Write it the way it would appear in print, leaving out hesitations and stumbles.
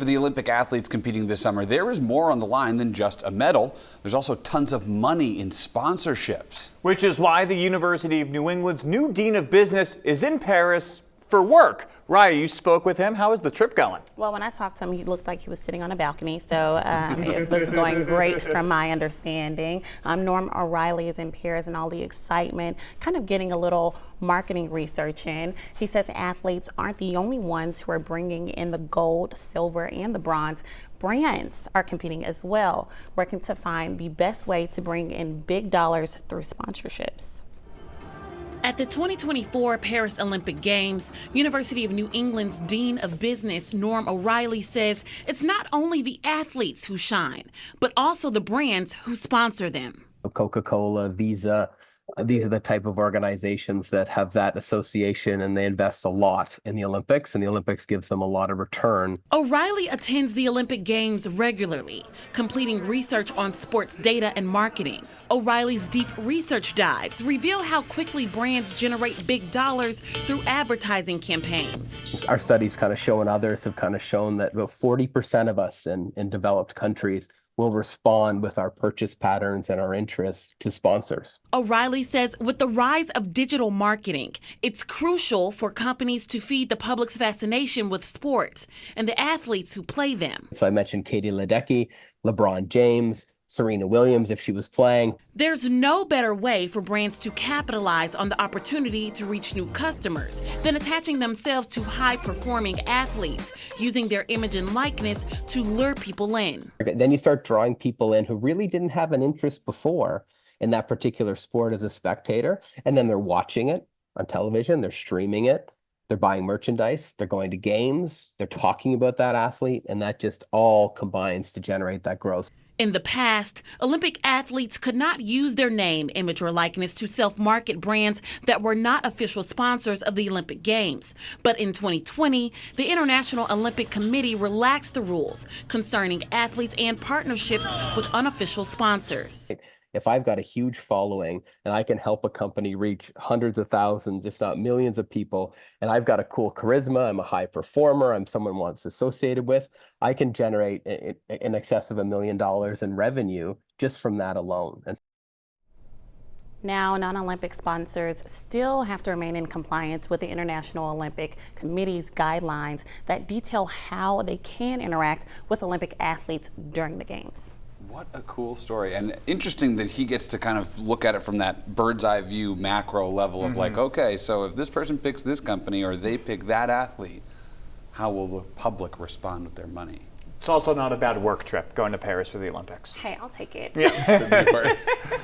For the Olympic athletes competing this summer, there is more on the line than just a medal. There's also tons of money in sponsorships. Which is why the University of New England's new Dean of Business is in Paris for work. Raya, you spoke with him. How is the trip going? Well, when I talked to him, he looked like he was sitting on a balcony, so it was going great from my understanding. Norm O'Reilly is in Paris and all the excitement, kind of getting a little marketing research in. He says athletes aren't the only ones who are bringing in the gold, silver, and the bronze. Brands are competing as well, working to find the best way to bring in big dollars through sponsorships. At the 2024 Paris Olympic Games, University of New England's Dean of Business, Norm O'Reilly, says it's not only the athletes who shine, but also the brands who sponsor them. Coca-Cola, Visa, these are the type of organizations that have that association, and they invest a lot in the Olympics, and the Olympics gives them a lot of return. O'Reilly attends the Olympic Games regularly, completing research on sports data and marketing. O'Reilly's deep research dives reveal how quickly brands generate big dollars through advertising campaigns. Our studies kind of show, and others have kind of shown, that about 40% of us in developed countries will respond with our purchase patterns and our interests to sponsors. O'Reilly says with the rise of digital marketing, it's crucial for companies to feed the public's fascination with sports and the athletes who play them. So I mentioned Katie Ledecky, LeBron James, Serena Williams, if she was playing. There's no better way for brands to capitalize on the opportunity to reach new customers than attaching themselves to high-performing athletes, using their image and likeness to lure people in. Then you start drawing people in who really didn't have an interest before in that particular sport as a spectator, and then they're watching it on television, they're streaming it, they're buying merchandise, they're going to games, they're talking about that athlete, and that just all combines to generate that growth. In the past, Olympic athletes could not use their name, image, or likeness to self-market brands that were not official sponsors of the Olympic Games. But in 2020, the International Olympic Committee relaxed the rules concerning athletes and partnerships with unofficial sponsors. If I've got a huge following and I can help a company reach hundreds of thousands, if not millions of people, and I've got a cool charisma, I'm a high performer, I'm someone wants associated with, I can generate in excess of $1 million in revenue just from that alone. Now, non-Olympic sponsors still have to remain in compliance with the International Olympic Committee's guidelines that detail how they can interact with Olympic athletes during the Games. What a cool story, and interesting that he gets to kind of look at it from that bird's eye view macro level of like, okay, so if this person picks this company or they pick that athlete, how will the public respond with their money? It's also not a bad work trip going to Paris for the Olympics. Hey, I'll take it. Yeah.